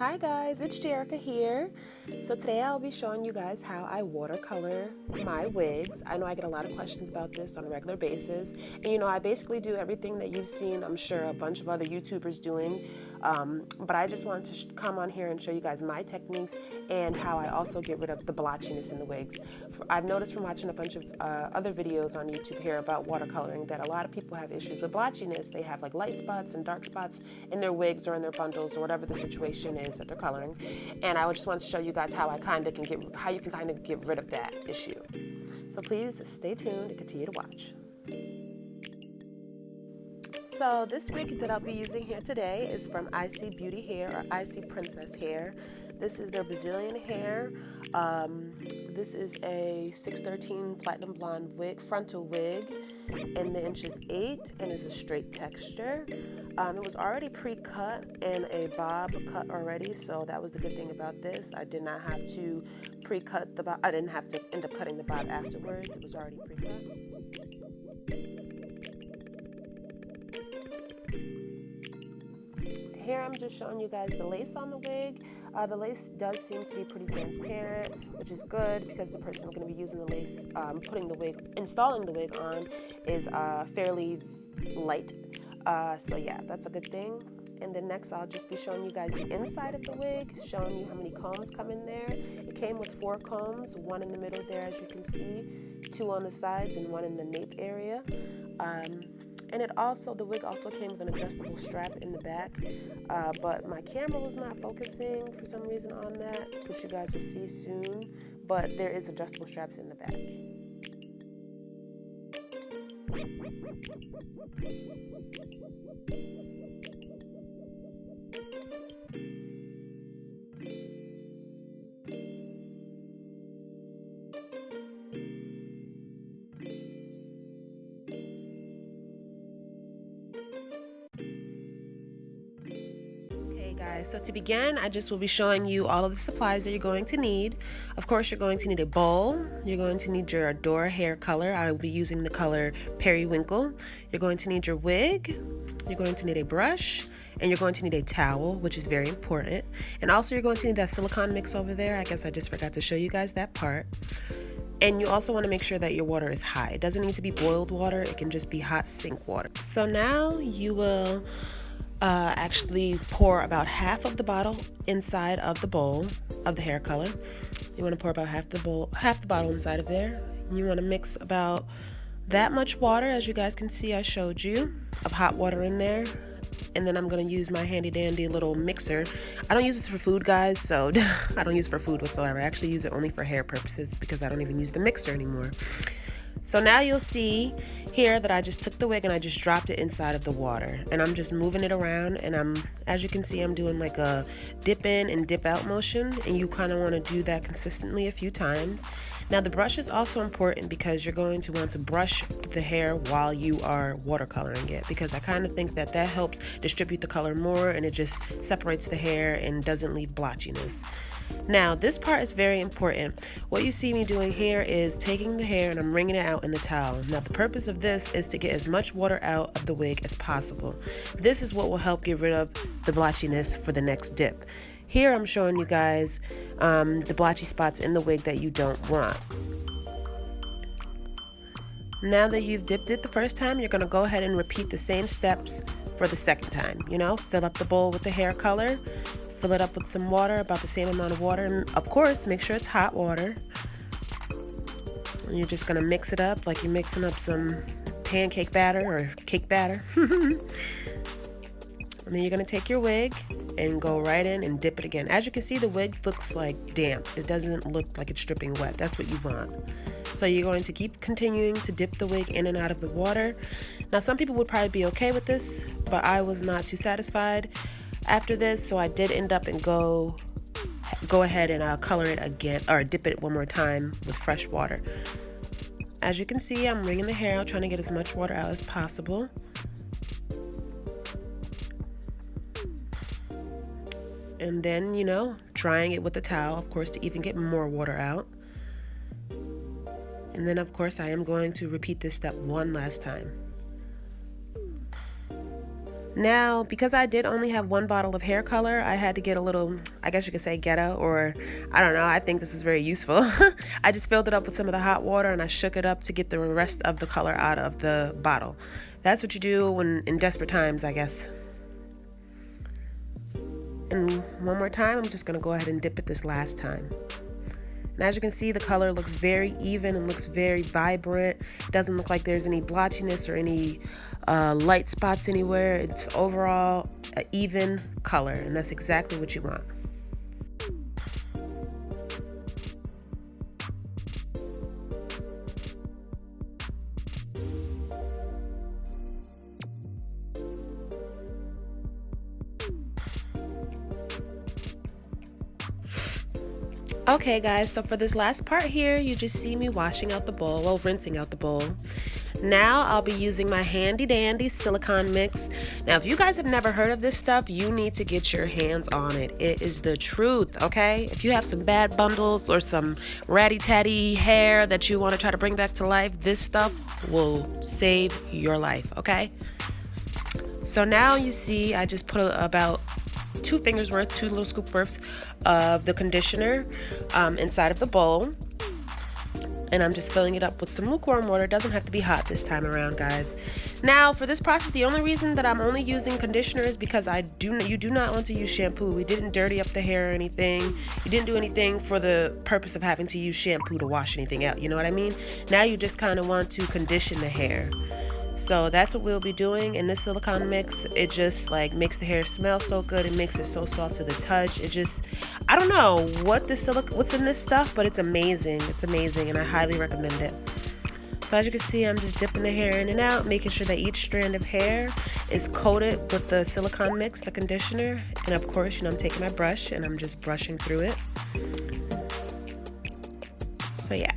Hi guys, it's Jerica here. So today I'll be showing you guys how I watercolor my wigs. I know I get a lot of questions about this on a regular basis. And you know, I basically do everything that you've seen, I'm sure, a bunch of other YouTubers doing. But I just wanted to come on here and show you guys my techniques and how I also get rid of the blotchiness in the wigs. I've noticed from watching a bunch of other videos on YouTube here about watercoloring that a lot of people have issues with blotchiness. They have like light spots and dark spots in their wigs or in their bundles or whatever the situation is that they're coloring. And I just want to show you guys how you can kind of get rid of that issue. So please stay tuned and continue to watch. So this wig that I'll be using here today is from ISEE Beauty Hair or ISEE Princess Hair. This is their Brazilian hair. This is a 613 platinum blonde wig, frontal wig, and the inch is 8 and is a straight texture. It was already pre-cut in a bob cut already, so that was the good thing about this. I did not have to pre-cut the bob. I didn't have to end up cutting the bob afterwards. It was already pre-cut. Here I'm just showing you guys the lace on the wig. The lace does seem to be pretty transparent, which is good because the person going to be using the lace, installing the wig on is fairly light. So yeah, that's a good thing. And then next I'll just be showing you guys the inside of the wig, showing you how many combs come in there. It came with 4 combs, 1 in the middle there as you can see, 2 on the sides and 1 in the nape area. And the wig also came with an adjustable strap in the back, but my camera was not focusing for some reason on that, which you guys will see soon, but there is adjustable straps in the back. Guys, so to begin, I just will be showing you all of the supplies that you're going to need. Of course, you're going to need a bowl. You're going to need your Adore hair color. I will be using the color Periwinkle. You're going to need your wig. You're going to need a brush. And you're going to need a towel, which is very important. And also, you're going to need that silicone mix over there. I guess I just forgot to show you guys that part. And you also want to make sure that your water is hot. It doesn't need to be boiled water. It can just be hot sink water. So now you will actually pour about half of the bottle inside of the bowl of the hair color. You want to pour about half the bottle inside of there. You want to mix about that much water, as you guys can see I showed you, of hot water in there. And then I'm going to use my handy dandy little mixer. I don't use this for food, guys, so I don't use it for food whatsoever. I actually use it only for hair purposes because I don't even use the mixer anymore. So now you'll see here that I just took the wig and I just dropped it inside of the water, and I'm just moving it around, and as you can see, I'm doing like a dip in and dip out motion, and you kind of want to do that consistently a few times. Now the brush is also important because you're going to want to brush the hair while you are watercoloring it, because I kind of think that helps distribute the color more, and it just separates the hair and doesn't leave blotchiness. Now this part is very important. What you see me doing here is taking the hair and I'm wringing it out in the towel. Now the purpose of this is to get as much water out of the wig as possible. This is what will help get rid of the blotchiness for the next dip. Here I'm showing you guys the blotchy spots in the wig that you don't want. Now that you've dipped it the first time, you're going to go ahead and repeat the same steps for the second time. You know, fill up the bowl with the hair color. Fill it up with some water, about the same amount of water, and of course make sure it's hot water. And you're just gonna mix it up like you're mixing up some pancake batter or cake batter. And then you're gonna take your wig and go right in and dip it again. As you can see, the wig looks like damp. It doesn't look like it's dripping wet. That's what you want. So you're going to keep continuing to dip the wig in and out of the water. Now some people would probably be okay with this, but I was not too satisfied after this, so I did end up and go ahead and color it again, or dip it one more time with fresh water. As you can see, I'm wringing the hair out, trying to get as much water out as possible. And then, you know, drying it with the towel, of course, to even get more water out. And then, of course, I am going to repeat this step one last time. Now, because I did only have one bottle of hair color, I had to get a little, I guess you could say ghetto, or I don't know, I think this is very useful. I just filled it up with some of the hot water and I shook it up to get the rest of the color out of the bottle. That's what you do when in desperate times, I guess. And one more time, I'm just going to go ahead and dip it this last time. And as you can see, the color looks very even and looks very vibrant. It doesn't look like there's any blotchiness or any light spots anywhere. It's overall an even color, and that's exactly what you want. Okay guys, so for this last part here, you just see me washing out the bowl, well, rinsing out the bowl. Now I'll be using my handy dandy silicone mix. Now if you guys have never heard of this stuff, you need to get your hands on it. It is the truth, okay? If you have some bad bundles or some ratty-tatty hair that you want to try to bring back to life, this stuff will save your life, okay? So now you see I just put about 2 fingers worth, 2 little scoop worth of the conditioner inside of the bowl, and I'm just filling it up with some lukewarm water. It doesn't have to be hot this time around, guys. Now for this process, the only reason that I'm only using conditioner is because you do not want to use shampoo. We didn't dirty up the hair or anything. You didn't do anything for the purpose of having to use shampoo to wash anything out, you know what I mean? Now you just kind of want to condition the hair. So that's what we'll be doing in this silicone mix. It just like makes the hair smell so good. It makes it so soft to the touch. It just, I don't know what's in this stuff, but it's amazing. It's amazing, and I highly recommend it. So as you can see, I'm just dipping the hair in and out, making sure that each strand of hair is coated with the silicone mix, the conditioner. And of course, I'm taking my brush and I'm just brushing through it. So yeah.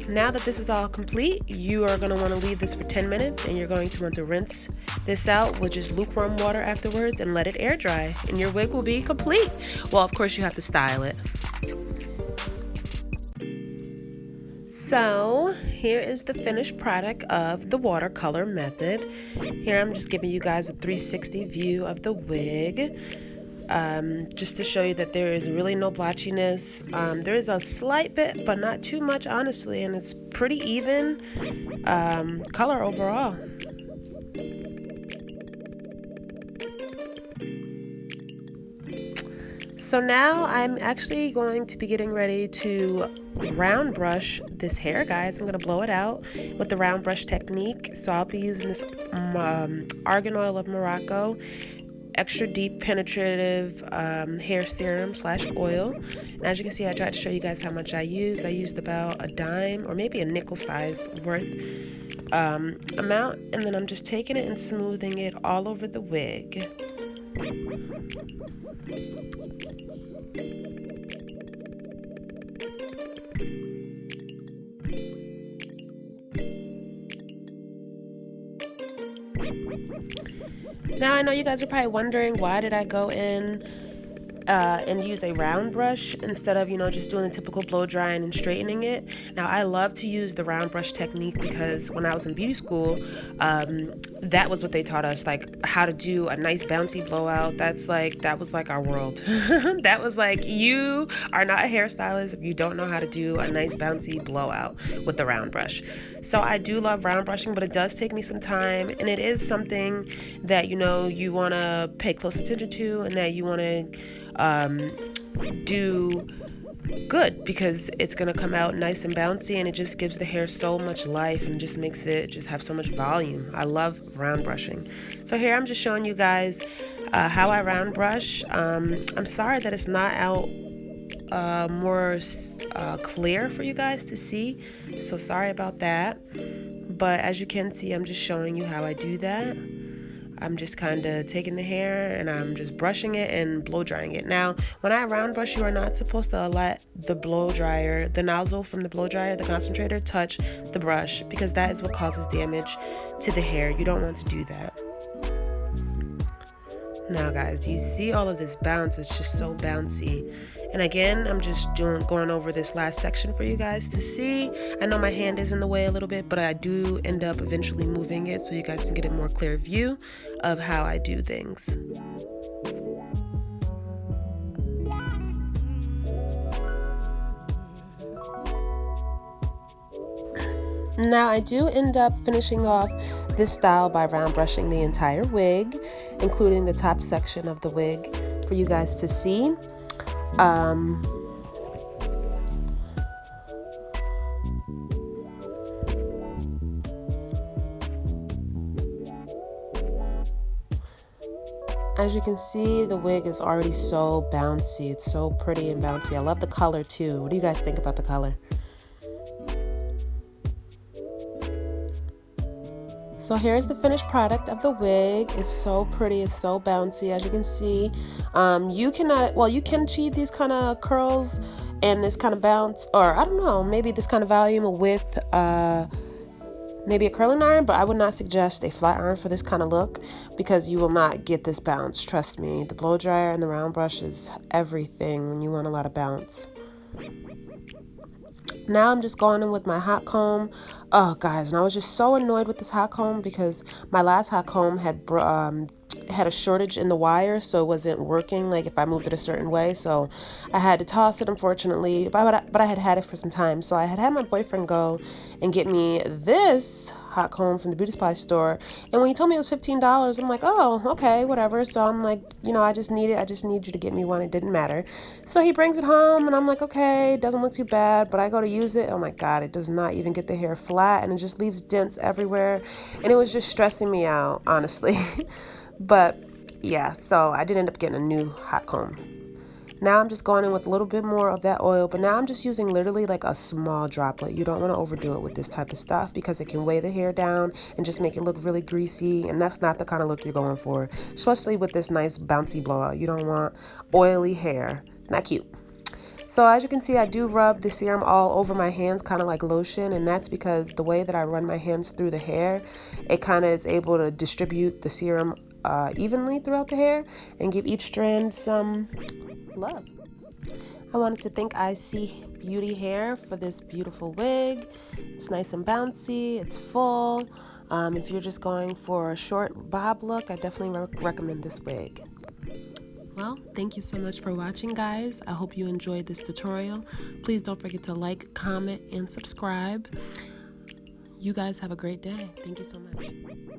Now that this is all complete, you are going to want to leave this for 10 minutes, and you're going to want to rinse this out with just lukewarm water afterwards and let it air dry, and your wig will be complete. Well, of course, you have to style it. So here is the finished product of the watercolor method. Here I'm just giving you guys a 360 view of the wig. Just to show you that there is really no blotchiness. There is a slight bit, but not too much, honestly, and it's pretty even color overall. So now I'm actually going to be getting ready to round brush this hair, guys. I'm going to blow it out with the round brush technique. So I'll be using this Argan oil of Morocco extra deep penetrative hair serum / oil. And as you can see, I tried to show you guys how much I used. I used about a dime or maybe a nickel size worth amount, and then I'm just taking it and smoothing it all over the wig. Now I know you guys are probably wondering, why did I go in and use a round brush instead of, just doing the typical blow drying and straightening it. Now I love to use the round brush technique because when I was in beauty school, that was what they taught us, like how to do a nice bouncy blowout. That was like our world. That was like, you are not a hairstylist if you don't know how to do a nice bouncy blowout with the round brush. So I do love round brushing, but it does take me some time, and it is something that you want to pay close attention to, and that you want to do good, because it's going to come out nice and bouncy, and it just gives the hair so much life and just makes it just have so much volume. I love round brushing. So here I'm just showing you guys how I round brush. I'm sorry that it's not out more clear for you guys to see, so sorry about that, but as you can see, I'm just showing you how I do that. I'm just kind of taking the hair and I'm just brushing it and blow drying it. Now, when I round brush, you are not supposed to let the blow dryer, the nozzle from the blow dryer, the concentrator, touch the brush, because that is what causes damage to the hair. You don't want to do that. Now guys, do you see all of this bounce? It's just so bouncy. And again, I'm just going over this last section for you guys to see. I know my hand is in the way a little bit, but I do end up eventually moving it so you guys can get a more clear view of how I do things. Now I do end up finishing off this style by round brushing the entire wig, including the top section of the wig for you guys to see. As you can see, the wig is already so bouncy. It's so pretty and bouncy. I love the color too. What do you guys think about the color? So here's the finished product of the wig. It's so pretty, it's so bouncy, as you can see. You can achieve these kind of curls and this kind of bounce, or I don't know, maybe this kind of volume with maybe a curling iron, but I would not suggest a flat iron for this kind of look because you will not get this bounce. Trust me, the blow dryer and the round brush is everything when you want a lot of bounce. Now I'm just going in with my hot comb. Oh guys, and I was just so annoyed with this hot comb because my last hot comb had a shortage in the wire, so it wasn't working like if I moved it a certain way, so I had to toss it, unfortunately, but I had it for some time. So I had my boyfriend go and get me this hot comb from the Beauty Supply store, and when he told me it was $15, I'm like, oh, okay, whatever. So I'm like, you know, I just need you to get me one. It didn't matter. So he brings it home and I'm like, okay, it doesn't look too bad, but I go to use it. Oh my god, it does not even get the hair flat, and it just leaves dents everywhere, and it was just stressing me out, honestly. But yeah, so I did end up getting a new hot comb. Now I'm just going in with a little bit more of that oil, but now I'm just using literally like a small droplet. You don't want to overdo it with this type of stuff because it can weigh the hair down and just make it look really greasy, and that's not the kind of look you're going for, especially with this nice bouncy blowout. You don't want oily hair. Not cute. So as you can see, I do rub the serum all over my hands, kind of like lotion, and that's because the way that I run my hands through the hair, it kind of is able to distribute the serum evenly throughout the hair and give each strand some love. I wanted to thank ISEE Beauty Hair for this beautiful wig. It's nice and bouncy, it's full. If you're just going for a short bob look, I definitely recommend this wig. Well, thank you so much for watching, guys. I hope you enjoyed this tutorial. Please don't forget to like, comment, and subscribe. You guys have a great day. Thank you so much.